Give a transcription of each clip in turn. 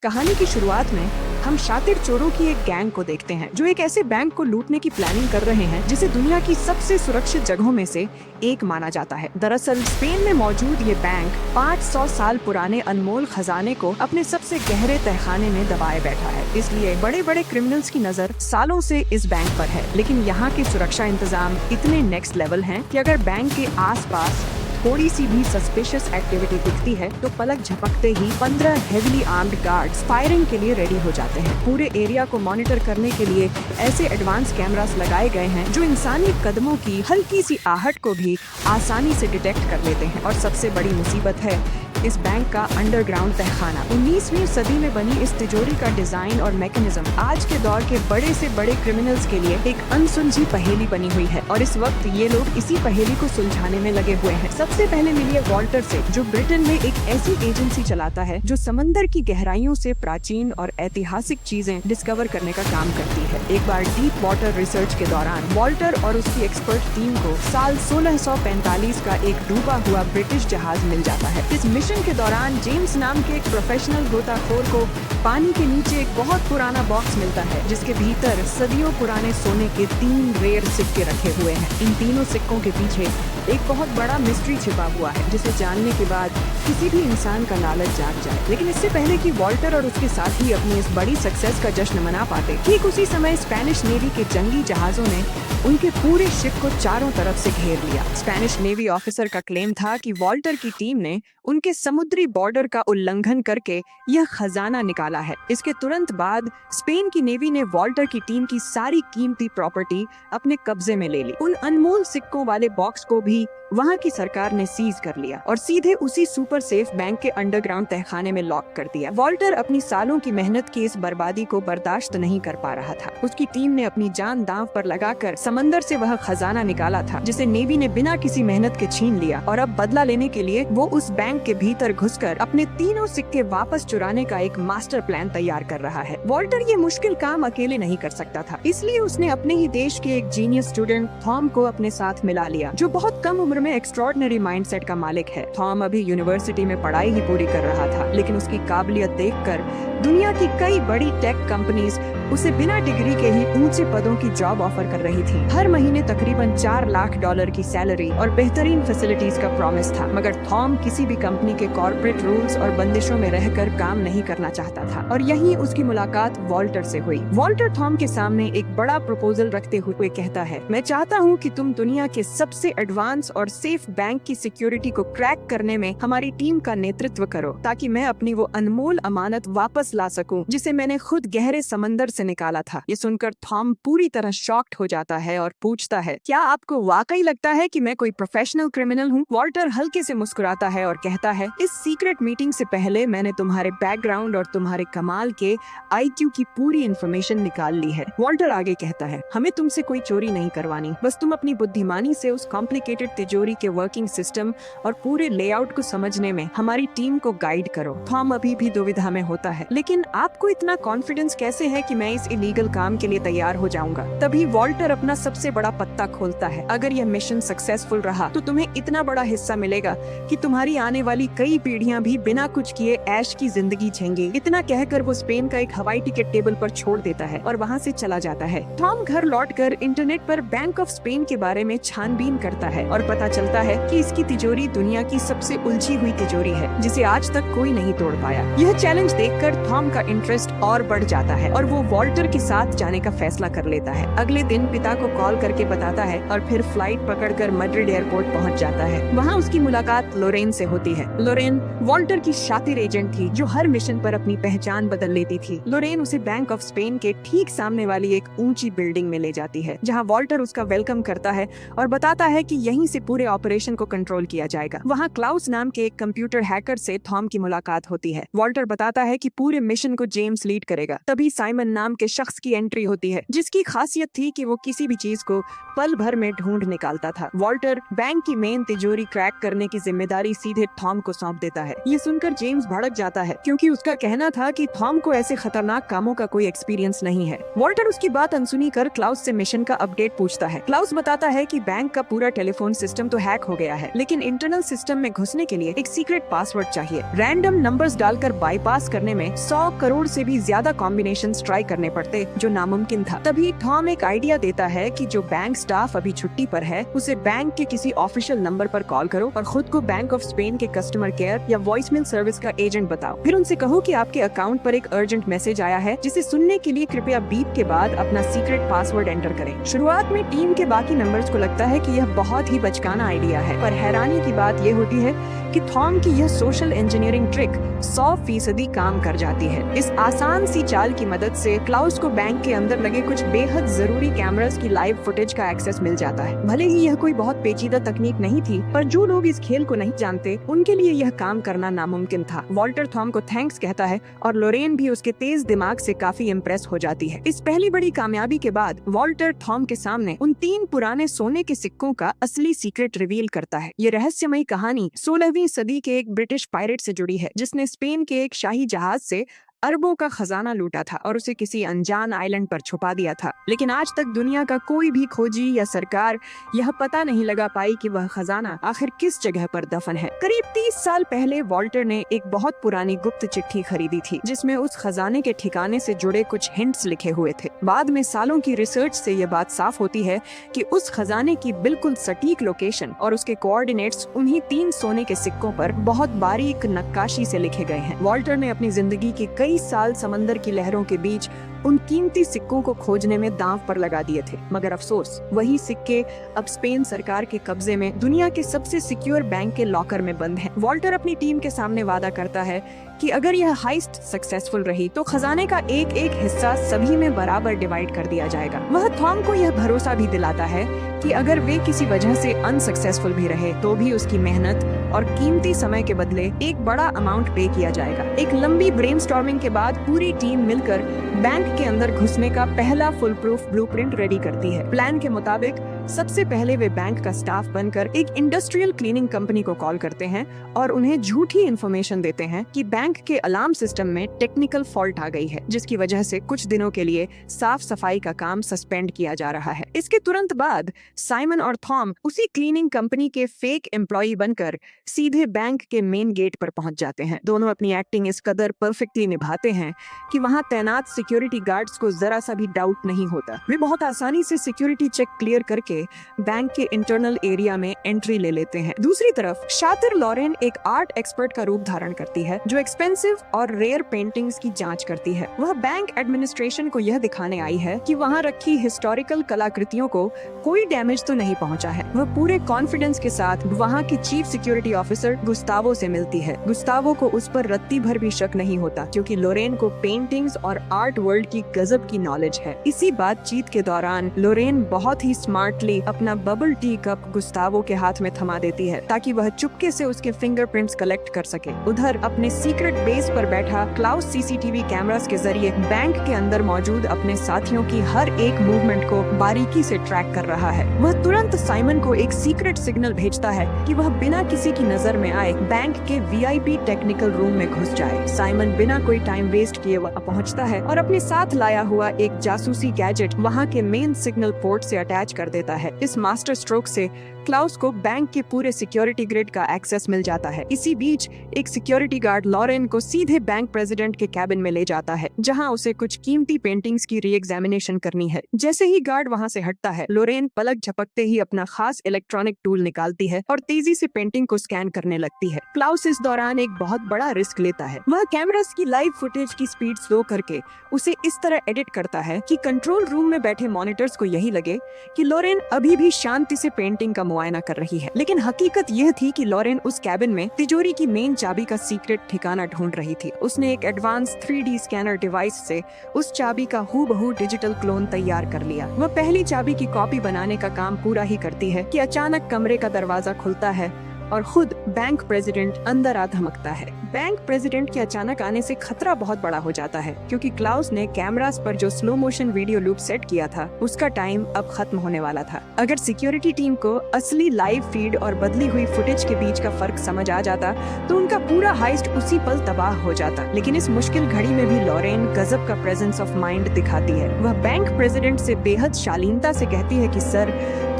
कहानी की शुरुआत में हम शातिर चोरों की एक गैंग को देखते हैं जो एक ऐसे बैंक को लूटने की प्लानिंग कर रहे हैं जिसे दुनिया की सबसे सुरक्षित जगहों में से एक माना जाता है। दरअसल स्पेन में मौजूद ये बैंक 500 साल पुराने अनमोल खजाने को अपने सबसे गहरे तहखाने में दबाए बैठा है। इसलिए बड़े बड़े क्रिमिनल्स की नजर सालों से इस बैंक पर है। लेकिन यहाँ के सुरक्षा इंतजाम इतने नेक्स्ट लेवल हैं कि अगर बैंक के आसपास थोड़ी सी भी सस्पिशियस एक्टिविटी दिखती है तो पलक झपकते ही 15 हेवीली आर्म्ड गार्ड्स फायरिंग के लिए रेडी हो जाते हैं। पूरे एरिया को मॉनिटर करने के लिए ऐसे एडवांस कैमरास लगाए गए हैं जो इंसानी कदमों की हल्की सी आहट को भी आसानी से डिटेक्ट कर लेते हैं। और सबसे बड़ी मुसीबत है इस बैंक का अंडरग्राउंड तहखाना। 19वीं सदी में बनी इस तिजोरी का डिजाइन और मैकेनिज्म आज के दौर के बड़े से बड़े क्रिमिनल्स के लिए एक अनसुलझी पहेली बनी हुई है और इस वक्त ये लोग इसी पहेली को सुलझाने में लगे हुए हैं। सबसे पहले मिलिए वॉल्टर से, जो ब्रिटेन में एक ऐसी एजेंसी चलाता है जो समंदर की गहराइयों से प्राचीन और ऐतिहासिक चीजें डिस्कवर करने का काम करती है। एक बार डीप वाटर रिसर्च के दौरान वॉल्टर और उसकी एक्सपर्ट टीम को साल 1645 का एक डूबा हुआ ब्रिटिश जहाज मिल जाता है। इस मिशन के दौरान जेम्स नाम के एक प्रोफेशनल गोताखोर को पानी के नीचे एक बहुत पुराना बॉक्स मिलता है जिसके भीतर सदियों पुराने सोने के 3 रेयर सिक्के रखे हुए हैं। इन तीनों सिक्कों के पीछे एक बहुत बड़ा मिस्ट्री छिपा हुआ है जिसे जानने के बाद किसी भी इंसान का लालच जाग जाए। लेकिन इससे पहले कि वॉल्टर और उसके साथी अपनी इस बड़ी सक्सेस का जश्न मना पाते, ठीक उसी समय स्पेनिश नेवी के जंगी जहाजों ने उनके पूरे शिप को चारों तरफ से घेर लिया। स्पेनिश नेवी ऑफिसर का क्लेम था कि वॉल्टर की टीम ने उनके समुद्री बॉर्डर का उल्लंघन करके यह खजाना निकाला है। इसके तुरंत बाद स्पेन की नेवी ने वॉल्टर की टीम की सारी कीमती प्रॉपर्टी अपने कब्जे में ले ली। उन अनमोल सिक्कों वाले बॉक्स को भी वहाँ की सरकार ने सीज कर लिया और सीधे उसी सुपर सेफ बैंक के अंडरग्राउंड तहखाने में लॉक कर दिया। वॉल्टर अपनी सालों की मेहनत की इस बर्बादी को बर्दाश्त नहीं कर पा रहा था। उसकी टीम ने अपनी जान दांव पर लगाकर समंदर से वह खजाना निकाला था जिसे नेवी ने बिना किसी मेहनत के छीन लिया और अब बदला लेने के लिए वो उस बैंक के भीतर घुसकर अपने तीनों सिक्के वापस चुराने का एक मास्टर प्लान तैयार कर रहा है। वॉल्टर ये मुश्किल काम अकेले नहीं कर सकता था, इसलिए उसने अपने ही देश के एक जीनियस स्टूडेंट थॉम को अपने साथ मिला लिया जो बहुत कम उम्र में एक्स्ट्रॉर्डिनरी माइंडसेट का मालिक है। थॉम अभी यूनिवर्सिटी में पढ़ाई ही पूरी कर रहा था, लेकिन उसकी काबिलियत देखकर दुनिया की कई बड़ी टेक कंपनीज उसे बिना डिग्री के ही ऊंचे पदों की जॉब ऑफर कर रही थी। हर महीने तकरीबन $4 लाख की सैलरी और बेहतरीन फैसिलिटीज का प्रॉमिस था। मगर थॉम किसी भी कंपनी के कॉर्पोरेट रूल्स और बंदिशों में रहकर काम नहीं करना चाहता था और यहीं उसकी मुलाकात वॉल्टर से हुई। वॉल्टर थॉम के सामने एक बड़ा प्रपोजल रखते हुए कहता है, मैं चाहता हूँ कि तुम दुनिया के सबसे एडवांस और सेफ बैंक की सिक्योरिटी को क्रैक करने में हमारी टीम का नेतृत्व करो ताकि मैं अपनी वो अनमोल अमानत वापस ला सकूं जिसे मैंने खुद गहरे समंदर से निकाला था। ये सुनकर थॉम पूरी तरह शॉक्ड हो जाता है और पूछता है, क्या आपको वाकई लगता है कि मैं कोई प्रोफेशनल क्रिमिनल हूँ? वॉल्टर हल्के से मुस्कुराता है और कहता है, इस सीक्रेट मीटिंग से पहले मैंने तुम्हारे बैकग्राउंड और तुम्हारे कमाल के IQ की पूरी इंफॉर्मेशन निकाल ली है। वॉल्टर आगे कहता है, हमें तुमसे कोई चोरी नहीं करवानी, बस तुम अपनी बुद्धिमानी से उस कॉम्प्लिकेटेड तिजोरी के वर्किंग सिस्टम और पूरे लेआउट को समझने में हमारी टीम को गाइड करो। थॉम अभी भी दुविधा में होता है, लेकिन आपको इतना कॉन्फिडेंस कैसे है कि मैं इस इलीगल काम के लिए तैयार हो जाऊंगा? तभी वॉल्टर अपना सबसे बड़ा पत्ता खोलता है, अगर यह मिशन सक्सेसफुल रहा तो तुम्हें इतना बड़ा हिस्सा मिलेगा कि तुम्हारी आने वाली कई पीढ़ियां भी बिना कुछ किए ऐश की जिंदगी झेंगे। इतना कहकर वो स्पेन का एक हवाई टिकट टेबल पर छोड़ देता है और वहाँ से चला जाता है। थॉम घर लौटकर इंटरनेट पर बैंक ऑफ स्पेन के बारे में छानबीन करता है और पता चलता है कि इसकी तिजोरी दुनिया की सबसे उलझी हुई तिजोरी है जिसे आज तक कोई नहीं तोड़ पाया। यह चैलेंज देखकर थॉम का इंटरेस्ट और बढ़ जाता है और वो वॉल्टर के साथ जाने का फैसला कर लेता है। अगले दिन पिता को कॉल करके बताता है और फिर फ्लाइट पकड़कर मैड्रिड एयरपोर्ट पहुंच जाता है। वहां उसकी मुलाकात लोरेन से होती है। लोरेन वॉल्टर की शातिर एजेंट थी जो हर मिशन पर अपनी पहचान बदल लेती थी। लोरेन उसे बैंक ऑफ स्पेन के ठीक सामने वाली एक ऊंची बिल्डिंग में ले जाती है जहाँ वॉल्टर उसका वेलकम करता है और बताता है कि यहीं से पूरे ऑपरेशन को कंट्रोल किया जाएगा। वहाँ क्लाउस नाम के एक कंप्यूटर हैकर से थॉम की मुलाकात होती है। वॉल्टर बताता है कि पूरे मिशन को जेम्स लीड करेगा। तभी साइमन नाम के शख्स की एंट्री होती है, जिसकी खासियत थी कि वो किसी भी चीज को पल भर में ढूंढ निकालता था। वॉल्टर बैंक की मेन तिजोरी क्रैक करने की जिम्मेदारी सीधे थॉम को सौंप देता है। ये सुनकर जेम्स भड़क जाता है, क्योंकि उसका कहना था कि थॉम को ऐसे खतरनाक कामों का कोई एक्सपीरियंस नहीं है। वॉल्टर उसकी बात अनसुनी कर क्लाउस से मिशन का अपडेट पूछता है। क्लाउस बताता है कि बैंक का पूरा टेलीफोन सिस्टम तो हैक हो गया है, लेकिन इंटरनल सिस्टम में घुसने के लिए एक सीक्रेट पासवर्ड चाहिए। रैंडम नंबर्स डालकर बाईपास करने में 100 करोड़ से भी ज्यादा कॉम्बिनेशंस ट्राई करने पड़ते, जो नामुमकिन था। तभी थॉम एक आइडिया देता है कि जो बैंक स्टाफ अभी छुट्टी पर है, उसे बैंक के किसी ऑफिशियल नंबर पर कॉल करो और खुद को बैंक ऑफ स्पेन के कस्टमर केयर या वॉइसमेल सर्विस का एजेंट बताओ। फिर उनसे कहो कि आपके अकाउंट पर एक अर्जेंट मैसेज आया है, जिसे सुनने के लिए कृपया बीप के बाद अपना सीक्रेट पासवर्ड एंटर करें। शुरुआत में टीम के बाकी मेंबर्स को लगता है कि यह बहुत ही बचकाना आइडिया है, पर हैरानी की बात यह होती है कि थॉम की यह सोशल इंजीनियरिंग ट्रिक 100% काम कर जाती है। इस आसान सी चाल की मदद से क्लाउस को बैंक के अंदर लगे कुछ बेहद जरूरी कैमरास की लाइव फुटेज का एक्सेस मिल जाता है। भले ही यह कोई बहुत पेचीदा तकनीक नहीं थी, पर जो लोग इस खेल को नहीं जानते, उनके लिए यह काम करना नामुमकिन था। वॉल्टर थॉम को थैंक्स कहता है और लोरेन भी उसके तेज दिमाग से काफी इम्प्रेस हो जाती है। इस पहली बड़ी कामयाबी के बाद वॉल्टर थॉम के सामने उन 3 पुराने सोने के सिक्कों का असली सीक्रेट रिवील करता है। ये रहस्यमयी कहानी 16वीं सदी के एक ब्रिटिश पायरेट से जुड़ी है, जिसने स्पेन के एक शाही जहाज से अरबों का खजाना लूटा था और उसे किसी अनजान आइलैंड पर छुपा दिया था। लेकिन आज तक दुनिया का कोई भी खोजी या सरकार यह पता नहीं लगा पाई कि वह खजाना आखिर किस जगह पर दफन है। करीब 30 साल पहले वॉल्टर ने एक बहुत पुरानी गुप्त चिट्ठी खरीदी थी, जिसमें उस खजाने के ठिकाने से जुड़े कुछ हिंट्स लिखे हुए थे। बाद में सालों की रिसर्च से यह बात साफ होती है कि उस खजाने की बिल्कुल सटीक लोकेशन और उसके कोऑर्डिनेट्स उन्हीं 3 सोने के सिक्कों पर बहुत बारीक नक्काशी से लिखे गए हैं। वॉल्टर ने अपनी जिंदगी की कई साल समंदर की लहरों के बीच उन कीमती सिक्कों को खोजने में दांव पर लगा दिए थे, मगर अफसोस वही सिक्के अब स्पेन सरकार के कब्जे में दुनिया के सबसे सिक्योर बैंक के लॉकर में बंद हैं। वॉल्टर अपनी टीम के सामने वादा करता है कि अगर यह हाइस्ट सक्सेसफुल रही तो खजाने का एक एक हिस्सा सभी में बराबर डिवाइड कर दिया जाएगा। वह थॉम को यह भरोसा भी दिलाता है कि अगर वे किसी वजह से अनसक्सेसफुल भी रहे तो भी उसकी मेहनत और कीमती समय के बदले एक बड़ा अमाउंट पे किया जाएगा। एक लंबी ब्रेनस्टॉर्मिंग के बाद पूरी टीम मिलकर बैंक के अंदर घुसने का पहला फुल प्रूफ ब्लूप्रिंट रेडी करती है। प्लान के मुताबिक सबसे पहले वे बैंक का स्टाफ बनकर एक इंडस्ट्रियल क्लीनिंग कंपनी को कॉल करते हैं और उन्हें झूठी इन्फॉर्मेशन देते हैं कि बैंक के अलार्म सिस्टम में टेक्निकल फॉल्ट आ गई है, जिसकी वजह से कुछ दिनों के लिए साफ सफाई का काम सस्पेंड किया जा रहा है। इसके तुरंत बाद साइमन और थॉम उसी क्लीनिंग कंपनी के फेक एम्प्लॉय बनकर सीधे बैंक के मेन गेट पर पहुंच जाते हैं। दोनों अपनी एक्टिंग इस कदर परफेक्टली निभाते हैं कि वहां तैनात सिक्योरिटी गार्ड्स को जरा सा भी डाउट नहीं होता। वे बहुत आसानी से सिक्योरिटी चेक क्लियर करके बैंक के इंटरनल एरिया में एंट्री ले लेते हैं। दूसरी तरफ शातिर लॉरेन एक आर्ट एक्सपर्ट का रूप धारण करती है, जो एक्सपेंसिव और रेयर पेंटिंग्स की जांच करती है। वह बैंक एडमिनिस्ट्रेशन को यह दिखाने आई है कि वहां रखी हिस्टोरिकल कलाकृतियों को कोई डैमेज तो नहीं पहुंचा है। वह पूरे कॉन्फिडेंस के साथ वहां की चीफ सिक्योरिटी ऑफिसर गुस्तावो से मिलती है। गुस्तावो को उस पर रत्ती भर भी शक नहीं होता, क्योंकि लोरेन को पेंटिंग्स और आर्ट वर्ल्ड की गजब की नॉलेज है। इसी बातचीत के दौरान लोरेन बहुत ही स्मार्टली अपना बबल टी कप गुस्तावो के हाथ में थमा देती है, ताकि वह चुपके से उसके फिंगरप्रिंट्स कलेक्ट कर सके। उधर अपने सीक्रेट बेस पर बैठा क्लाउस सीसीटीवी कैमरास के जरिए बैंक के अंदर मौजूद अपने साथियों की हर एक मूवमेंट को बारीकी से ट्रैक कर रहा है। वह तुरंत साइमन को एक सीक्रेट सिग्नल भेजता है कि वह बिना किसी की नजर में आए बैंक के वीआईपी टेक्निकल रूम में घुस जाए। साइमन बिना कोई टाइम वेस्ट किए वह पहुंचता है और अपने साथ लाया हुआ एक जासूसी गैजेट वहां के मेन सिग्नल पोर्ट से अटैच कर देता है। इस मास्टर स्ट्रोक से क्लाउस को बैंक के पूरे सिक्योरिटी ग्रिड का एक्सेस मिल जाता है। इसी बीच एक सिक्योरिटी गार्ड लॉरेन को सीधे बैंक प्रेसिडेंट के कैबिन में ले जाता है, जहां उसे कुछ कीमती पेंटिंग्स की री एग्जामिनेशन करनी है। जैसे ही गार्ड वहां से हटता है, लोरेन पलक झपकते ही अपना खास इलेक्ट्रॉनिक टूल निकालती है और तेजी से पेंटिंग को स्कैन करने लगती है। क्लाउस इस दौरान एक बहुत बड़ा रिस्क लेता है। वह कैमरास की लाइव फुटेज की स्पीड स्लो करके उसे इस तरह एडिट करता है कि कंट्रोल रूम में बैठे मॉनिटर्स को यही लगे कि लोरेन अभी भी शांति से पेंटिंग का मुआयना कर रही है। लेकिन हकीकत यह थी कि लॉरेन उस कैबिन में तिजोरी की मेन चाबी का सीक्रेट ठिकाना ढूंढ रही थी। उसने एक एडवांस 3D स्कैनर डिवाइस से उस चाबी का हूबहू डिजिटल क्लोन तैयार कर लिया। वह पहली चाबी की कॉपी बनाने का काम पूरा ही करती है कि अचानक कमरे का दरवाजा खुलता है और खुद बैंक प्रेसिडेंट अंदर आ धमकता है। बैंक प्रेसिडेंट के अचानक आने से खतरा बहुत बड़ा हो जाता है, क्योंकि क्लाउस ने कैमरास पर जो slow motion video loop set किया था उसका टाइम अब खत्म होने वाला था। अगर सिक्योरिटी टीम को असली लाइव फीड और बदली हुई फुटेज के बीच का फर्क समझ आ जाता तो उनका पूरा हाइस्ट उसी पल तबाह हो जाता। लेकिन इस मुश्किल घड़ी में भी लॉरेन गजब का प्रेजेंस ऑफ माइंड दिखाती है। वह बैंक प्रेसिडेंट से बेहद शालीनता से कहती है कि सर,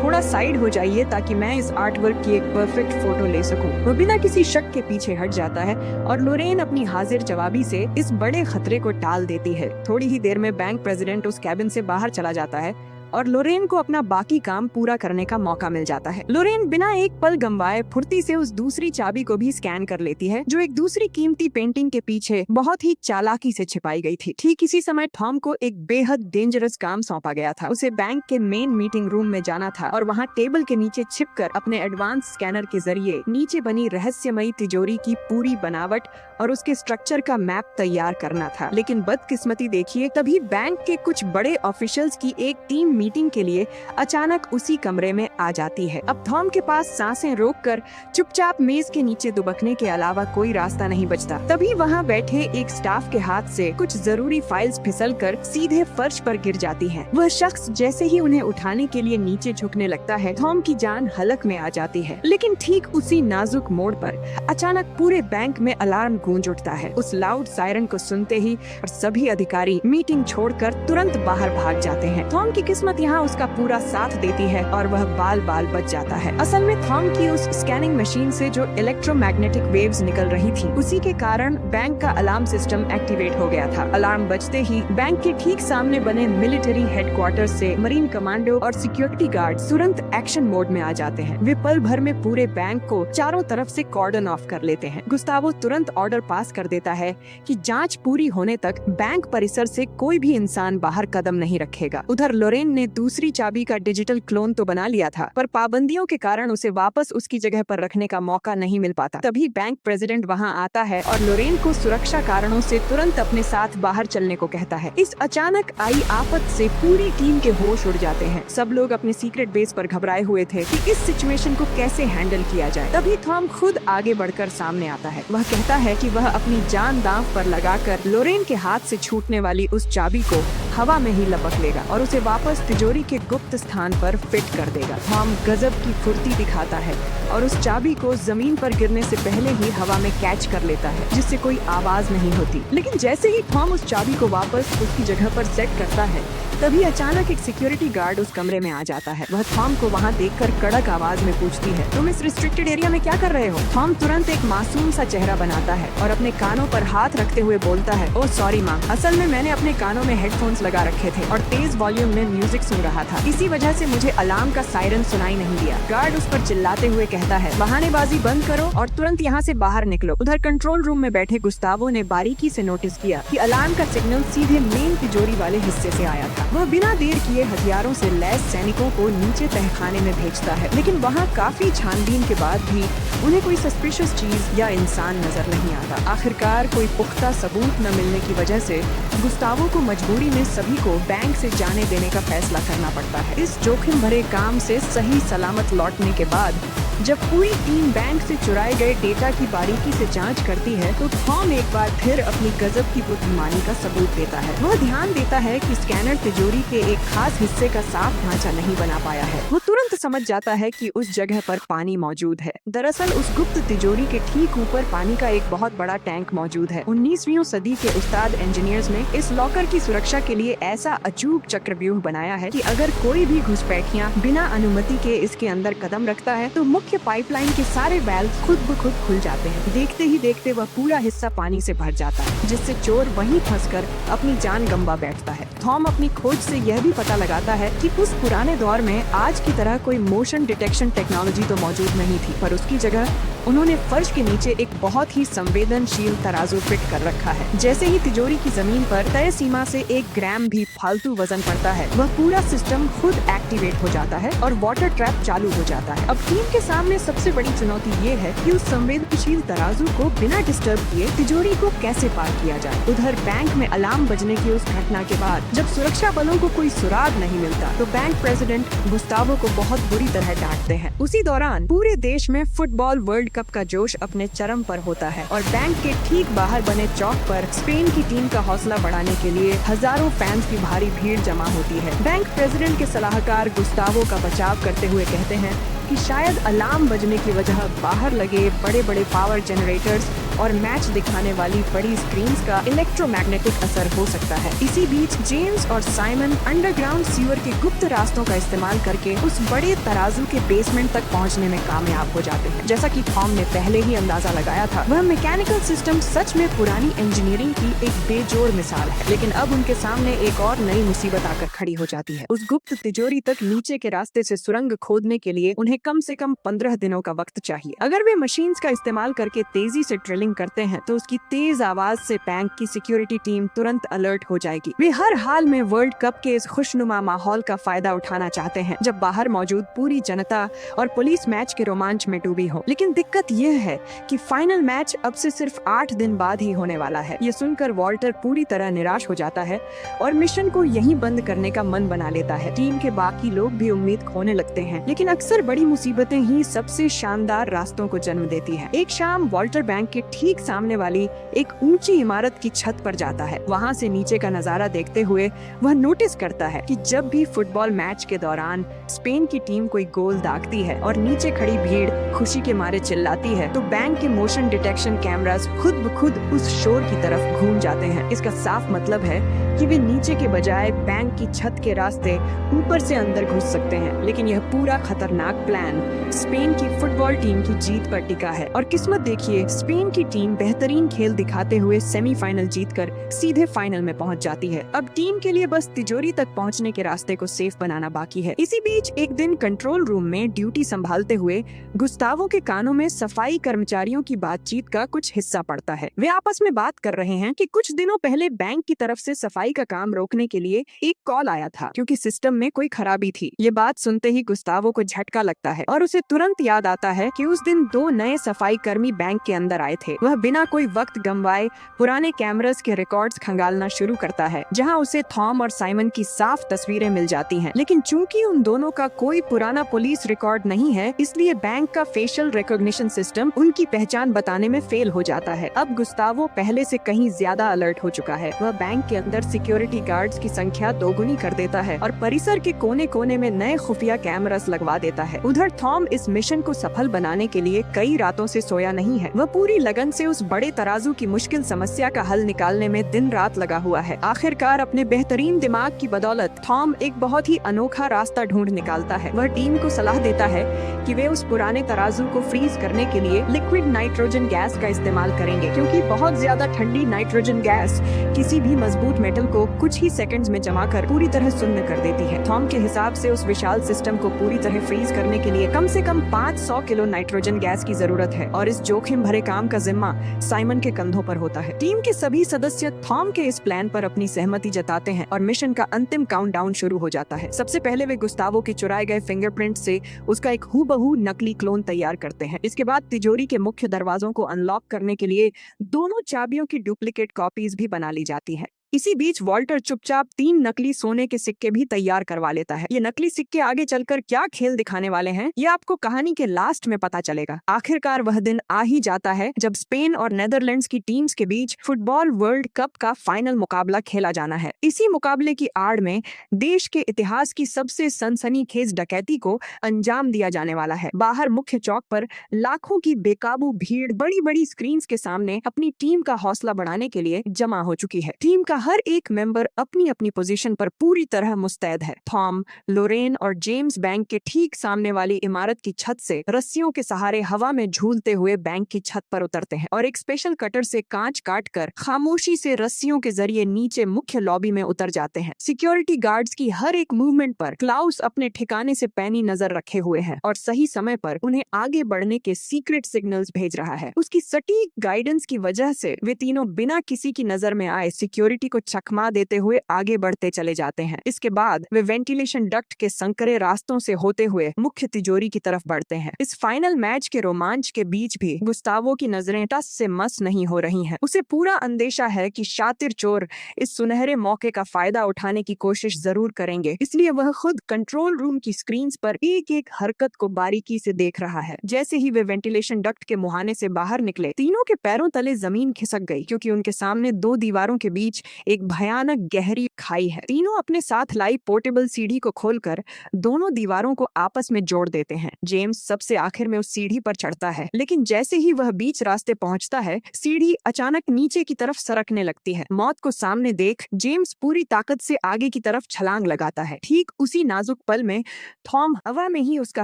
थोड़ा साइड हो जाइए ताकि मैं इस आर्ट वर्क की एक परफेक्ट फोटो ले सकूं। वह बिना किसी शक के पीछे हट जाता है और लॉरेन अपनी हाजिर जवाबी से इस बड़े खतरे को टाल देती है। थोड़ी ही देर में बैंक प्रेसिडेंट उस कैबिन से बाहर चला जाता है और लॉरेन को अपना बाकी काम पूरा करने का मौका मिल जाता है। लॉरेन बिना एक पल गंवाए फुर्ती से उस दूसरी चाबी को भी स्कैन कर लेती है, जो एक दूसरी कीमती पेंटिंग के पीछे बहुत ही चालाकी से छिपाई गई थी। ठीक इसी समय थॉम को एक बेहद डेंजरस काम सौंपा गया था। उसे बैंक के मेन मीटिंग रूम में जाना था और वहाँ टेबल के नीचे छिपकर अपने एडवांस स्कैनर के जरिए नीचे बनी रहस्यमयी तिजोरी की पूरी बनावट और उसके स्ट्रक्चर का मैप तैयार करना था। लेकिन बदकिस्मती देखिए, तभी बैंक के कुछ बड़े ऑफिशियल्स की एक टीम मीटिंग के लिए अचानक उसी कमरे में आ जाती है। अब थॉम के पास सांसें रोककर चुपचाप मेज के नीचे दुबकने के अलावा कोई रास्ता नहीं बचता। तभी वहाँ बैठे एक स्टाफ के हाथ से कुछ जरूरी फाइल्स फिसलकर सीधे फर्श पर गिर जाती हैं। वह शख्स जैसे ही उन्हें उठाने के लिए नीचे झुकने लगता है, थॉम की जान हलक में आ जाती है। लेकिन ठीक उसी नाजुक मोड़ पर अचानक पूरे बैंक में अलार्म गूंज उठता है। उस लाउड सायरन को सुनते ही सभी अधिकारी मीटिंग छोड़कर तुरंत बाहर भाग जाते हैं। थॉम की किस्मत यहाँ उसका पूरा साथ देती है और वह बाल बाल बच जाता है। असल में थॉम की उस स्कैनिंग मशीन से जो इलेक्ट्रोमैग्नेटिक वेव्स निकल रही थी, उसी के कारण बैंक का अलार्म सिस्टम एक्टिवेट हो गया था। अलार्म बजते ही बैंक के ठीक सामने बने मिलिट्री हेडक्वार्टर से मरीन कमांडो और सिक्योरिटी गार्ड तुरंत एक्शन मोड में आ जाते हैं। वे पल भर में पूरे बैंक को चारों तरफ से कॉर्डन ऑफ कर लेते हैं। गुस्तावो तुरंत ऑर्डर पास कर देता है कि जांच पूरी होने तक बैंक परिसर से कोई भी इंसान बाहर कदम नहीं रखेगा। उधर लॉरेन ने दूसरी चाबी का डिजिटल क्लोन तो बना लिया था, पर पाबंदियों के कारण उसे वापस उसकी जगह पर रखने का मौका नहीं मिल पाता। तभी बैंक प्रेसिडेंट वहां आता है और लॉरेन को सुरक्षा कारणों से तुरंत अपने साथ बाहर चलने को कहता है। इस अचानक आई आफत से पूरी टीम के होश उड़ जाते हैं। सब लोग अपने सीक्रेट बेस पर घबराए हुए थे कि इस सिचुएशन को कैसे हैंडल किया जाए। तभी थॉम खुद आगे बढ़कर सामने आता है। वह कहता है कि वह अपनी जान दांव पर लगाकर लॉरेन के हाथ से छूटने वाली उस चाबी को हवा में ही लपक लेगा और उसे वापस तिजोरी के गुप्त स्थान पर फिट कर देगा। थॉम गजब की फुर्ती दिखाता है और उस चाबी को जमीन पर गिरने से पहले ही हवा में कैच कर लेता है, जिससे कोई आवाज नहीं होती। लेकिन जैसे ही थॉम उस चाबी को वापस उसकी जगह पर सेट करता है, तभी अचानक एक सिक्योरिटी गार्ड उस कमरे में आ जाता है। वह थॉम को वहाँ देखकर कड़क आवाज में पूछती है, तुम इस रिस्ट्रिक्टेड एरिया में क्या कर रहे हो? थॉम तुरंत एक मासूम सा चेहरा बनाता है और अपने कानों पर हाथ रखते हुए बोलता है, ओह सॉरी माँ, असल में मैंने अपने कानों में हेडफोन्स लगा रखे थे और तेज वॉल्यूम में म्यूजिक सुन रहा था, इसी वजह से मुझे अलार्म का सायरन सुनाई नहीं दिया। गार्ड उस पर चिल्लाते हुए कहता है, बहानेबाजी बंद करो और तुरंत यहाँ से बाहर निकलो। उधर कंट्रोल रूम में बैठे गुस्तावो ने बारीकी से नोटिस किया कि अलार्म का सिग्नल सीधे मेन तिजोरी वाले हिस्से से आया था। वह बिना देर किए हथियारों से लैस सैनिकों को नीचे तहखाने में भेजता है, लेकिन वहाँ काफी छानबीन के बाद भी उन्हें कोई सस्पिशियस चीज या इंसान नजर नहीं आता। आखिरकार कोई पुख्ता सबूत न मिलने की वजह से गुस्तावो को मजबूरी में सभी को बैंक से जाने देने का फैसला करना पड़ता है। इस जोखिम भरे काम से सही सलामत लौटने के बाद जब पूरी टीम बैंक से चुराए गए डेटा की बारीकी से जांच करती है, तो थॉम एक बार फिर अपनी गजब की बुद्धिमानी का सबूत देता है। वह ध्यान देता है कि स्कैनर तिजोरी के एक खास हिस्से का साफ ढांचा नहीं बना पाया है। वो तुरंत समझ जाता है कि उस जगह पर पानी मौजूद है। दरअसल उस गुप्त तिजोरी के ठीक ऊपर पानी का एक बहुत बड़ा टैंक मौजूद है। 19वीं सदी के उस्ताद इंजीनियर्स ने इस लॉकर की सुरक्षा के लिए ऐसा अचूक चक्रव्यूह बनाया है कि अगर कोई भी घुसपैठियां बिना अनुमति के इसके अंदर कदम रखता है तो मुख्य पाइपलाइन के सारे वाल्व खुद ब खुद खुल जाते हैं। देखते ही देखते वह पूरा हिस्सा पानी से भर जाता है, जिससे चोर वहीं फंसकर अपनी जान गंवा बैठता है। थॉम अपनी खोज से यह भी पता लगाता है कि उस पुराने दौर में आज की तरह कोई मोशन डिटेक्शन टेक्नोलॉजी तो मौजूद नहीं थी, पर उसकी जगह उन्होंने फर्श के नीचे एक बहुत ही संवेदनशील तराजू फिट कर रखा है। जैसे ही तिजोरी की जमीन पर तय सीमा से 1 ग्राम भी फालतू वजन पड़ता है, वह पूरा सिस्टम खुद एक्टिवेट हो जाता है और वाटर ट्रैप चालू हो जाता है। अब टीम के सामने सबसे बड़ी चुनौती ये है कि उस संवेदनशील तराजू को बिना डिस्टर्ब किए तिजोरी को कैसे पार किया जाए। उधर बैंक में अलार्म बजने की उस घटना के बाद जब सुरक्षा बलों को कोई सुराग नहीं मिलता तो बैंक प्रेसिडेंट गुस्तावो को बहुत बुरी तरह डांटते हैं। उसी दौरान पूरे देश में फुटबॉल वर्ल्ड कप का जोश अपने चरम पर होता है और बैंक के ठीक बाहर बने चौक पर स्पेन की टीम का हौसला बढ़ाने के लिए हजारों फैंस की भारी भीड़ जमा होती है। बैंक प्रेसिडेंट के सलाहकार गुस्तावो का बचाव करते हुए कहते हैं कि शायद अलार्म बजने की वजह बाहर लगे बड़े बड़े पावर जनरेटर्स और मैच दिखाने वाली बड़ी स्क्रीन्स का इलेक्ट्रोमैग्नेटिक असर हो सकता है। इसी बीच जेम्स और साइमन अंडरग्राउंड सीवर के गुप्त रास्तों का इस्तेमाल करके उस बड़े तराजू के बेसमेंट तक पहुंचने में कामयाब हो जाते हैं। जैसा कि थॉम ने पहले ही अंदाजा लगाया था, वह मैकेनिकल सिस्टम सच में पुरानी इंजीनियरिंग की एक बेजोड़ मिसाल है। लेकिन अब उनके सामने एक और नई मुसीबत आकर खड़ी हो जाती है। उस गुप्त तिजोरी तक नीचे के रास्ते से सुरंग खोदने के लिए उन्हें कम से कम 15 दिनों का वक्त चाहिए। अगर वे मशीन्स का इस्तेमाल करके तेजी से ड्रिलिंग करते हैं तो उसकी तेज आवाज से बैंक की सिक्योरिटी टीम तुरंत अलर्ट हो जाएगी। वे हर हाल में वर्ल्ड कप के इस खुशनुमा माहौल का फायदा उठाना चाहते हैं जब बाहर मौजूद पूरी जनता और पुलिस मैच के रोमांच में डूबी हो। लेकिन दिक्कत यह है कि फाइनल मैच अब से सिर्फ 8 दिन बाद ही होने वाला है। ये सुनकर वॉल्टर पूरी तरह निराश हो जाता है और मिशन को यहीं बंद करने का मन बना लेता है। टीम के बाकी लोग भी उम्मीद खोने लगते हैं, लेकिन अक्सर बड़ी मुसीबतें ही सबसे शानदार रास्तों को जन्म देती हैं। एक शाम वॉल्टर बैंक के ठीक सामने वाली एक ऊंची इमारत की छत पर जाता है। वहाँ से नीचे का नजारा देखते हुए वह नोटिस करता है कि जब भी फुटबॉल मैच के दौरान स्पेन की टीम कोई गोल दागती है और नीचे खड़ी भीड़ खुशी के मारे चिल्लाती है तो बैंक के मोशन डिटेक्शन कैमरास खुद ब खुद उस शोर की तरफ घूम जाते हैं। इसका साफ मतलब है कि वे नीचे के बजाय बैंक की छत के रास्ते ऊपर से अंदर घुस सकते हैं। लेकिन यह पूरा खतरनाक प्लान स्पेन की फुटबॉल टीम की जीत पर टिका है और किस्मत देखिए, स्पेन की टीम बेहतरीन खेल दिखाते हुए सेमीफाइनल जीतकर सीधे फाइनल में पहुंच जाती है। अब टीम के लिए बस तिजोरी तक पहुंचने के रास्ते को सेफ बनाना बाकी है। इसी बीच एक दिन कंट्रोल रूम में ड्यूटी संभालते हुए गुस्तावो के कानों में सफाई कर्मचारियों की बातचीत का कुछ हिस्सा पड़ता है। वे आपस में बात कर रहे हैं कि कुछ दिनों पहले बैंक की तरफ से सफाई का काम रोकने के लिए एक कॉल आया था क्योंकि सिस्टम में कोई खराबी थी। ये बात सुनते ही गुस्तावो को झटका लगता है और उसे तुरंत याद आता है कि उस दिन 2 नए सफाई कर्मी बैंक के अंदर आए थे। वह बिना कोई वक्त गंवाए पुराने कैमरास के रिकॉर्ड्स खंगालना शुरू करता है, जहां उसे थॉम और साइमन की साफ तस्वीरें मिल जाती हैं। लेकिन चूंकि उन दोनों का कोई पुराना पुलिस रिकॉर्ड नहीं है, इसलिए बैंक का फेशियल रिकॉग्निशन सिस्टम उनकी पहचान बताने में फेल हो जाता है। अब गुस्तावो पहले से कहीं ज्यादा अलर्ट हो चुका है। वह बैंक के अंदर सिक्योरिटी गार्ड्स की संख्या दोगुनी कर देता है और परिसर के कोने कोने में नए खुफिया कैमरास लगवा देता है। उधर थॉम इस मिशन को सफल बनाने के लिए कई रातों से सोया नहीं है। वह पूरी लगन से उस बड़े तराजू की मुश्किल समस्या का हल निकालने में दिन रात लगा हुआ है। आखिरकार अपने बेहतरीन दिमाग की बदौलत थॉम एक बहुत ही अनोखा रास्ता ढूंढ निकालता है। वह टीम को सलाह देता है कि वे उस पुराने तराजू को फ्रीज करने के लिए लिक्विड नाइट्रोजन गैस का इस्तेमाल करेंगे, क्योंकि बहुत ज्यादा ठंडी नाइट्रोजन गैस किसी भी मजबूत मेटल को कुछ ही सेकंड्स में जमा कर पूरी तरह सुन्न कर देती है। थॉम के हिसाब से उस विशाल सिस्टम को पूरी तरह फ्रीज करने के लिए कम से कम 500 किलो नाइट्रोजन गैस की जरूरत है और इस जोखिम भरे काम का जिम्मा साइमन के कंधों पर होता है। टीम के सभी सदस्य थॉम के इस प्लान पर अपनी सहमति जताते हैं और मिशन का अंतिम काउंटडाउन शुरू हो जाता है। सबसे पहले वे गुस्तावो के चुराए गए फिंगरप्रिंट से उसका एक हूबहू नकली क्लोन तैयार करते हैं। इसके बाद तिजोरी के मुख्य दरवाजों को अनलॉक करने के लिए दोनों चाबियों की डुप्लीकेट कॉपीज भी बना ली जाती है। इसी बीच वॉल्टर चुपचाप 3 नकली सोने के सिक्के भी तैयार करवा लेता है। ये नकली सिक्के आगे चलकर क्या खेल दिखाने वाले हैं, ये आपको कहानी के लास्ट में पता चलेगा। आखिरकार वह दिन आ ही जाता है जब स्पेन और नेदरलैंड्स की टीम्स के बीच फुटबॉल वर्ल्ड कप का फाइनल मुकाबला खेला जाना है। इसी मुकाबले की आड़ में देश के इतिहास की सबसे सनसनीखेज डकैती को अंजाम दिया जाने वाला है। बाहर मुख्य चौक पर लाखों की बेकाबू भीड़ बड़ी बड़ी स्क्रीन के सामने अपनी टीम का हौसला बढ़ाने के लिए जमा हो चुकी है। टीम का हर एक मेंबर अपनी अपनी पोजीशन पर पूरी तरह मुस्तैद है। थॉम, लोरेन और जेम्स बैंक के ठीक सामने वाली इमारत की छत से रस्सियों के सहारे हवा में झूलते हुए बैंक की छत पर उतरते हैं और एक स्पेशल कटर से कांच काटकर खामोशी से रस्सियों के जरिए नीचे मुख्य लॉबी में उतर जाते हैं। सिक्योरिटी गार्ड्स की हर एक मूवमेंट पर क्लाउस अपने ठिकाने से पैनी नजर रखे हुए है और सही समय पर उन्हें आगे बढ़ने के सीक्रेट सिग्नल्स भेज रहा है। उसकी सटीक गाइडेंस की वजह से वे तीनों बिना किसी की नजर में आए सिक्योरिटी को चकमा देते हुए आगे बढ़ते चले जाते हैं। इसके बाद वे वेंटिलेशन डक्ट के संकरे रास्तों से होते हुए मुख्य तिजोरी की तरफ बढ़ते हैं। इस फाइनल मैच के रोमांच के बीच भी गुस्तावो की नजरें टस से मस नहीं हो रही हैं। उसे पूरा अंदेशा है कि शातिर चोर इस सुनहरे मौके का फायदा उठाने की कोशिश जरूर करेंगे, इसलिए वह खुद कंट्रोल रूम की स्क्रीन्स पर एक एक हरकत को बारीकी से देख रहा है। जैसे ही वे वेंटिलेशन डक्ट के मुहाने से बाहर निकले, तीनों के पैरों तले जमीन खिसक गई, क्योंकि उनके सामने दो दीवारों के बीच एक भयानक गहरी खाई है। तीनों अपने साथ लाई पोर्टेबल सीढ़ी को खोलकर दोनों दीवारों को आपस में जोड़ देते हैं। जेम्स सबसे आखिर में उस सीढ़ी पर चढ़ता है, लेकिन जैसे ही वह बीच रास्ते पहुंचता है, सीढ़ी अचानक नीचे की तरफ सरकने लगती है। मौत को सामने देख जेम्स पूरी ताकत से आगे की तरफ छलांग लगाता है। ठीक उसी नाजुक पल में थॉम हवा में ही उसका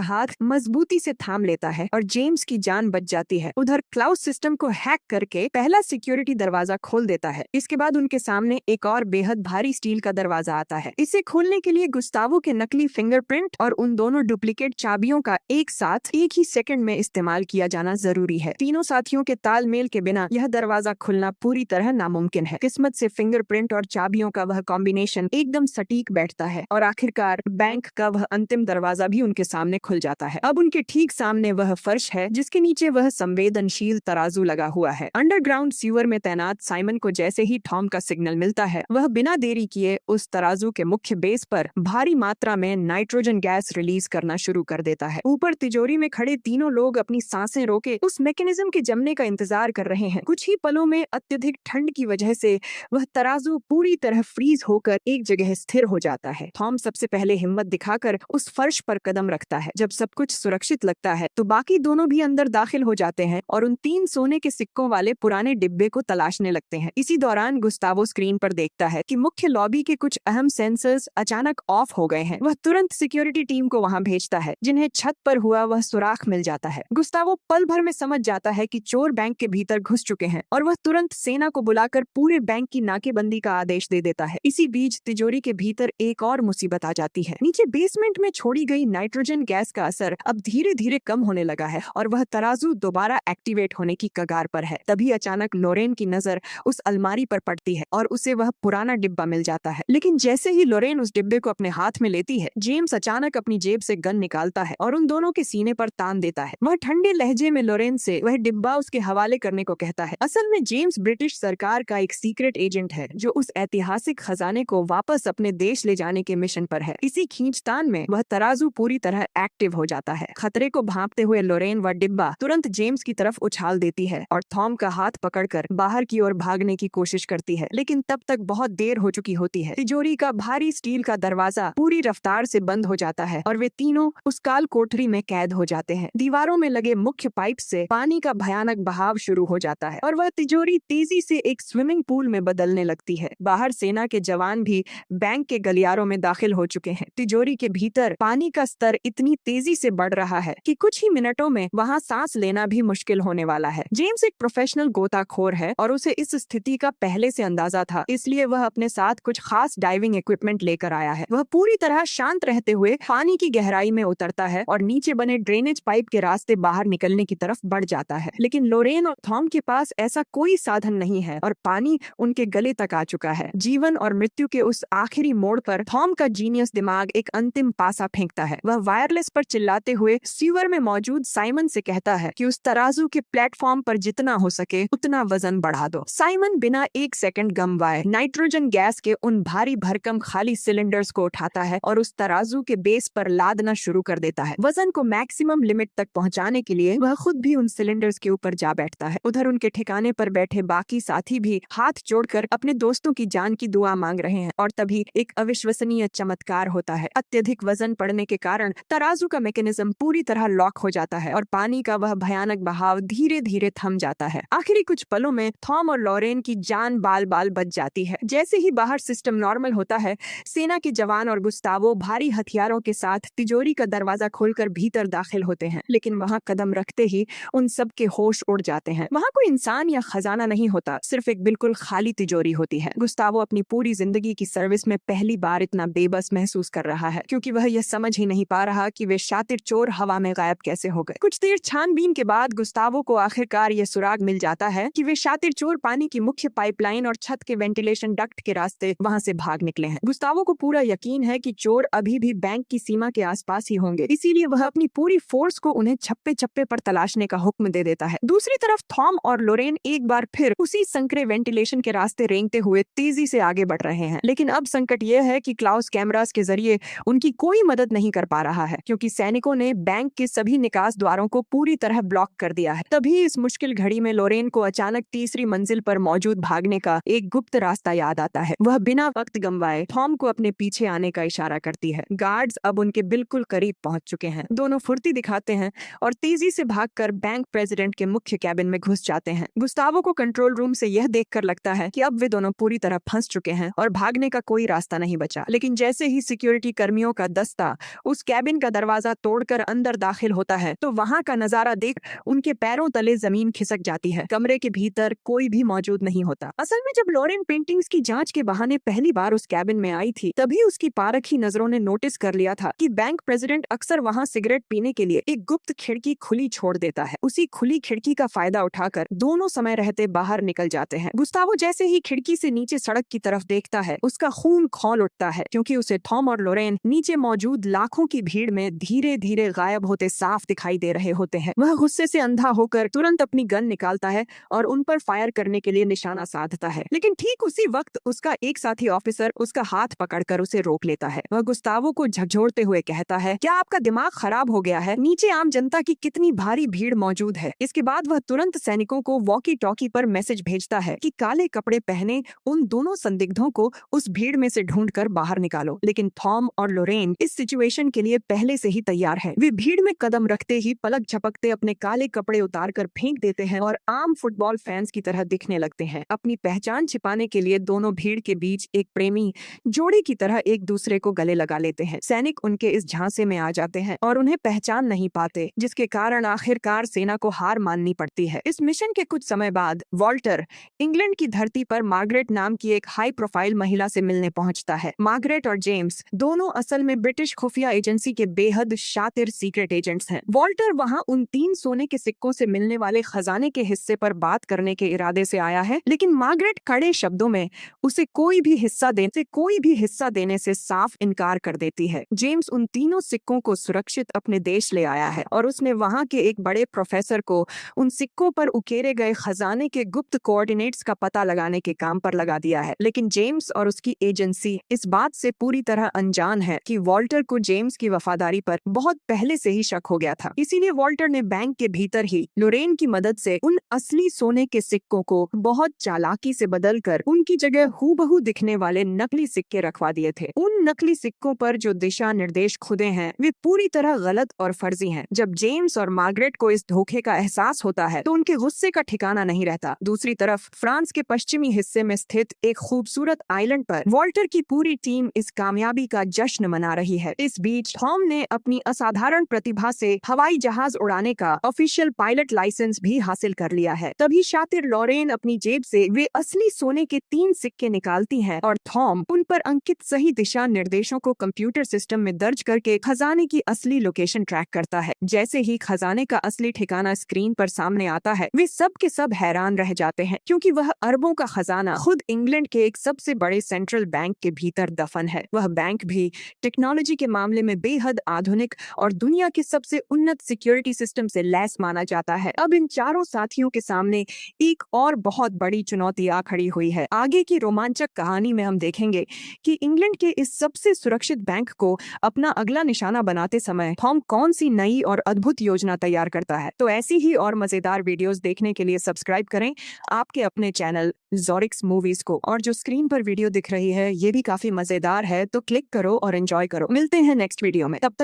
हाथ मजबूती से थाम लेता है और जेम्स की जान बच जाती है। उधर क्लाउस सिस्टम को हैक करके पहला सिक्योरिटी दरवाजा खोल देता है। इसके बाद उनके सामने एक और बेहद भारी स्टील का दरवाजा आता है। इसे खोलने के लिए गुस्तावो के नकली फिंगरप्रिंट और उन दोनों डुप्लीकेट चाबियों का एक साथ एक ही सेकंड में इस्तेमाल किया जाना जरूरी है। तीनों साथियों के तालमेल के बिना यह दरवाजा खुलना पूरी तरह नामुमकिन है। किस्मत से फिंगरप्रिंट और चाबियों का वह कॉम्बिनेशन एकदम सटीक बैठता है और आखिरकार बैंक का वह अंतिम दरवाजा भी उनके सामने खुल जाता है। अब उनके ठीक सामने वह फर्श है जिसके नीचे वह संवेदनशील तराजू लगा हुआ है। अंडरग्राउंड सीवर में तैनात साइमन को जैसे ही थॉम का सिग्नल मिलता है, वह बिना देरी किए उस तराजू के मुख्य बेस पर भारी मात्रा में नाइट्रोजन गैस रिलीज करना शुरू कर देता है। ऊपर तिजोरी में खड़े तीनों लोग अपनी सांसें रोके उस मैकेनिज्म के जमने का इंतजार कर रहे हैं। कुछ ही पलों में अत्यधिक ठंड की वजह से वह तराजू पूरी तरह फ्रीज होकर एक जगह स्थिर हो जाता है। थॉम सबसे पहले हिम्मत दिखाकर उस फर्श पर कदम रखता है। जब सब कुछ सुरक्षित लगता है तो बाकी दोनों भी अंदर दाखिल हो जाते हैं और उन 3 सोने के सिक्कों वाले पुराने डिब्बे को तलाशने लगते हैं। इसी दौरान गुस्तावो स्क्रीन पर देखता है कि मुख्य लॉबी के कुछ अहम सेंसर्स अचानक ऑफ हो गए हैं। वह तुरंत सिक्योरिटी टीम को वहां भेजता है, जिन्हें छत पर हुआ वह सुराख मिल जाता है। गुस्तावो पल भर में समझ जाता है कि चोर बैंक के भीतर घुस चुके हैं और वह तुरंत सेना को बुलाकर पूरे बैंक की नाकेबंदी का आदेश दे देता है। इसी बीच तिजोरी के भीतर एक और मुसीबत आ जाती है। नीचे बेसमेंट में छोड़ी गई नाइट्रोजन गैस का असर अब धीरे धीरे कम होने लगा है और वह तराजू दोबारा एक्टिवेट होने की कगार पर है। तभी अचानक लोरेन की नजर उस अलमारी पर पड़ती है और उसे वह पुराना डिब्बा मिल जाता है। लेकिन जैसे ही लोरेन उस डिब्बे को अपने हाथ में लेती है, जेम्स अचानक अपनी जेब से गन निकालता है और उन दोनों के सीने पर तान देता है। वह ठंडे लहजे में लोरेन से वह डिब्बा उसके हवाले करने को कहता है। असल में जेम्स ब्रिटिश सरकार का एक सीक्रेट एजेंट है जो उस ऐतिहासिक खजाने को वापस अपने देश ले जाने के मिशन पर है। इसी खींचतान में वह तराजू पूरी तरह एक्टिव हो जाता है। खतरे को भांपते हुए लोरेन वह डिब्बा तुरंत जेम्स की तरफ उछाल देती है और थॉम का हाथ पकड़कर बाहर की ओर भागने की कोशिश करती है, लेकिन तब तक बहुत देर हो चुकी होती है। तिजोरी का भारी स्टील का दरवाजा पूरी रफ्तार से बंद हो जाता है और वे तीनों उस काल कोठरी में कैद हो जाते हैं। दीवारों में लगे मुख्य पाइप से पानी का भयानक बहाव शुरू हो जाता है और वह तिजोरी तेजी से एक स्विमिंग पूल में बदलने लगती है। बाहर सेना के जवान भी बैंक के गलियारों में दाखिल हो चुके हैं। तिजोरी के भीतर पानी का स्तर इतनी तेजी से बढ़ रहा है कि कुछ ही मिनटों में वहां सांस लेना भी मुश्किल होने वाला है। जेम्स एक प्रोफेशनल गोताखोर है और उसे इस स्थिति का पहले से अंदाजा था, इसलिए वह अपने साथ कुछ खास डाइविंग इक्विपमेंट लेकर आया है। वह पूरी तरह शांत रहते हुए पानी की गहराई में उतरता है और नीचे बने ड्रेनेज पाइप के रास्ते बाहर निकलने की तरफ बढ़ जाता है। लेकिन लोरेन और थॉम के पास ऐसा कोई साधन नहीं है और पानी उनके गले तक आ चुका है। जीवन और मृत्यु के उस आखिरी मोड़ पर थॉम का जीनियस दिमाग एक अंतिम पासा फेंकता है। वह वायरलेस पर चिल्लाते हुए सीवर में मौजूद साइमन से कहता है कि उस तराजू के प्लेटफॉर्म पर जितना हो सके उतना वजन बढ़ा दो। साइमन बिना एक सेकंड गंवाए नाइट्रोजन गैस के उन भारी भरकम खाली सिलेंडर्स को उठाता है और उस तराजू के बेस पर लादना शुरू कर देता है। वजन को मैक्सिमम लिमिट तक पहुंचाने के लिए वह खुद भी उन सिलेंडर्स के ऊपर जा बैठता है। उधर उनके ठिकाने पर बैठे बाकी साथी भी हाथ जोड़कर अपने दोस्तों की जान की दुआ मांग रहे हैं और तभी एक अविश्वसनीय चमत्कार होता है। अत्यधिक वजन पड़ने के कारण तराजू का मैकेनिज्म पूरी तरह लॉक हो जाता है और पानी का वह भयानक बहाव धीरे धीरे थम जाता है। आखिरी कुछ पलों में थॉम और लॉरेन की जान बाल बाल बच जाती है। जैसे ही बाहर सिस्टम नॉर्मल होता है, सेना के जवान और गुस्तावो भारी हथियारों के साथ तिजोरी का दरवाजा खोलकर भीतर दाखिल होते हैं। लेकिन वहां कदम रखते ही उन सब के होश उड़ जाते हैं। वहां कोई इंसान या खजाना नहीं होता, सिर्फ एक बिल्कुल खाली तिजोरी होती है। गुस्तावो अपनी पूरी जिंदगी की सर्विस में पहली बार इतना बेबस महसूस कर रहा है, क्योंकि वह यह समझ ही नहीं पा रहा कि वे शातिर चोर हवा में गायब कैसे हो गए। कुछ देर छानबीन के बाद गुस्तावो को आखिरकार यह सुराग मिल जाता है कि वे शातिर चोर पानी की मुख्य पाइपलाइन और छत के वेंटिलेशन डक्ट के रास्ते वहां से भाग निकले हैं। गुस्तावो को पूरा यकीन है कि चोर अभी भी बैंक की सीमा के आसपास ही होंगे, इसीलिए वह अपनी पूरी फोर्स को उन्हें छप्पे छप्पे पर तलाशने का हुक्म दे देता है। दूसरी तरफ थॉम और लोरेन एक बार फिर उसी संकरे वेंटिलेशन के रास्ते रेंगते हुए तेजी से आगे बढ़ रहे हैं। लेकिन अब संकट यह है कि क्लाउस कैमरास के जरिए उनकी कोई मदद नहीं कर पा रहा है, क्योंकि सैनिकों ने बैंक के सभी निकास द्वारों को पूरी तरह ब्लॉक कर दिया है। तभी इस मुश्किल घड़ी में लोरेन को अचानक तीसरी मंजिल पर मौजूद भागने का एक गुप्त रास्ता याद आता है। वह बिना वक्त गंवाए थॉम को अपने पीछे आने का इशारा करती है। गार्ड्स अब उनके बिल्कुल करीब पहुंच चुके हैं। दोनों फुर्ती दिखाते हैं और तेजी से भागकर बैंक प्रेसिडेंट के मुख्य कैबिन में घुस जाते हैं। गुस्तावो को कंट्रोल रूम से यह देखकर लगता है कि अब वे दोनों पूरी तरह फंस चुके हैं और भागने का कोई रास्ता नहीं बचा। लेकिन जैसे ही सिक्योरिटी कर्मियों का दस्ता उस कैबिन का दरवाजा तोड़कर अंदर दाखिल होता है, तो वहां का नजारा देख उनके पैरों तले जमीन खिसक जाती है। कमरे के भीतर कोई भी मौजूद नहीं होता। असल में जब लोरेन पेंटिंग्स की जांच के बहाने पहली बार उस कैबिन में आई थी, तभी उसकी पारखी नजरों ने नोटिस कर लिया था कि बैंक प्रेसिडेंट अक्सर वहां सिगरेट पीने के लिए एक गुप्त खिड़की खुली छोड़ देता है। उसी खुली खिड़की का फायदा उठाकर दोनों समय रहते बाहर निकल जाते हैं। गुस्तावो जैसे ही खिड़की से नीचे सड़क की तरफ देखता है, उसका खून खौल उठता है, क्योंकि उसे थॉम और लोरेन नीचे मौजूद लाखों की भीड़ में धीरे धीरे गायब होते साफ दिखाई दे रहे होते हैं। वह गुस्से से अंधा होकर तुरंत अपनी गन निकालता है और उन पर फायर करने के लिए निशाना साधता है। लेकिन ठीक उसी वक्त उसका एक साथी ऑफिसर उसका हाथ पकड़कर उसे रोक लेता है। वह गुस्तावो को झकझोरते हुए कहता है, क्या आपका दिमाग खराब हो गया है? नीचे आम जनता की कितनी भारी भीड़ मौजूद है। इसके बाद वह तुरंत सैनिकों को वॉकी टॉकी पर मैसेज भेजता है कि काले कपड़े पहने उन दोनों संदिग्धों को उस भीड़ में से ढूंढकर बाहर निकालो। लेकिन थॉम और लोरेन इस सिचुएशन के लिए पहले से ही तैयार है। वे भीड़ में कदम रखते ही पलक झपकते अपने काले कपड़े उतारकर फेंक देते हैं और आम फुटबॉल फैंस की तरह दिखने लगते हैं। अपनी पहचान छिपाने के लिए दोनों भीड़ के बीच एक प्रेमी जोड़ी की तरह एक दूसरे को गले लगा लेते हैं। सैनिक उनके इस झांसे में आ जाते हैं और उन्हें पहचान नहीं पाते, जिसके कारण आखिरकार सेना को हार माननी पड़ती है। इस मिशन के कुछ समय बाद वॉल्टर इंग्लैंड की धरती पर मार्गरेट नाम की एक हाई प्रोफाइल महिला से मिलने पहुंचता है। मार्गरेट और जेम्स दोनों असल में ब्रिटिश खुफिया एजेंसी के बेहद शातिर सीक्रेट एजेंट्स हैं। वॉल्टर वहां उन 3 सोने के सिक्कों से मिलने वाले खजाने के हिस्से पर बात करने के इरादे से आया है, लेकिन मार्गरेट कड़े शब्दों में उसे कोई भी हिस्सा देने से साफ इनकार कर देती है। जेम्स उन तीनों सिक्कों को सुरक्षित अपने देश ले आया है और उसने वहां के एक बड़े प्रोफेसर को उन सिक्कों पर उकेरे गए खजाने के गुप्त कोऑर्डिनेट्स का पता लगाने के काम पर लगा दिया है। लेकिन जेम्स और उसकी एजेंसी इस बात से पूरी तरह अनजान है कि वॉल्टर को जेम्स की वफादारी पर बहुत पहले से ही शक हो गया था। इसीलिए वॉल्टर ने बैंक के भीतर ही लोरेन की मदद से उन असली सोने के सिक्कों को बहुत चालाकी से बदलकर उनकी जगह हूबहू दिखने वाले नकली सिक्के रखवा दिए थे। उन नकली सिक्कों पर जो दिशा निर्देश खुदे हैं, वे पूरी तरह गलत और फर्जी हैं। जब जेम्स और मार्गरेट को इस धोखे का एहसास होता है, तो उनके गुस्से का ठिकाना नहीं रहता। दूसरी तरफ फ्रांस के पश्चिमी हिस्से में स्थित एक खूबसूरत आइलैंड पर वॉल्टर की पूरी टीम इस कामयाबी का जश्न मना रही है। इस बीच थॉम ने अपनी असाधारण प्रतिभा से हवाई जहाज उड़ाने का ऑफिशियल पायलट लाइसेंस भी हासिल कर लिया है। तभी शातिर लोरेन अपनी जेब से वे असली सोने के 3 सिक्के निकालती है और थॉम उन पर अंकित सही दिशा निर्देशों को कंप्यूटर सिस्टम में दर्ज करके खजाने की असली लोकेशन ट्रैक करता है। जैसे ही खजाने का असली ठिकाना स्क्रीन पर सामने आता है, वे सब के सब हैरान रह जाते हैं, क्योंकि वह अरबों का खजाना खुद इंग्लैंड के एक सबसे बड़े सेंट्रल बैंक के भीतर दफन है। वह बैंक भी टेक्नोलॉजी के मामले में बेहद आधुनिक और दुनिया के सबसे उन्नत सिक्योरिटी सिस्टम से लैस माना जाता है। अब इन चारों साथियों के सामने एक और बहुत बड़ी चुनौती आ खड़ी हुई है। आगे की रोमांचक कहानी में हम देखेंगे कि इंग्लैंड के इस सबसे सुरक्षित बैंक को अपना अगला निशाना बनाते समय थॉम कौन सी नई और अद्भुत योजना तैयार करता है। तो ऐसी ही और मजेदार वीडियोस देखने के लिए सब्सक्राइब करें आपके अपने चैनल ज़ोरिक्स मूवीज को। और जो स्क्रीन पर वीडियो दिख रही है, ये भी काफी मजेदार है, तो क्लिक करो और एंजॉय करो। मिलते हैं नेक्स्ट वीडियो में, तब तक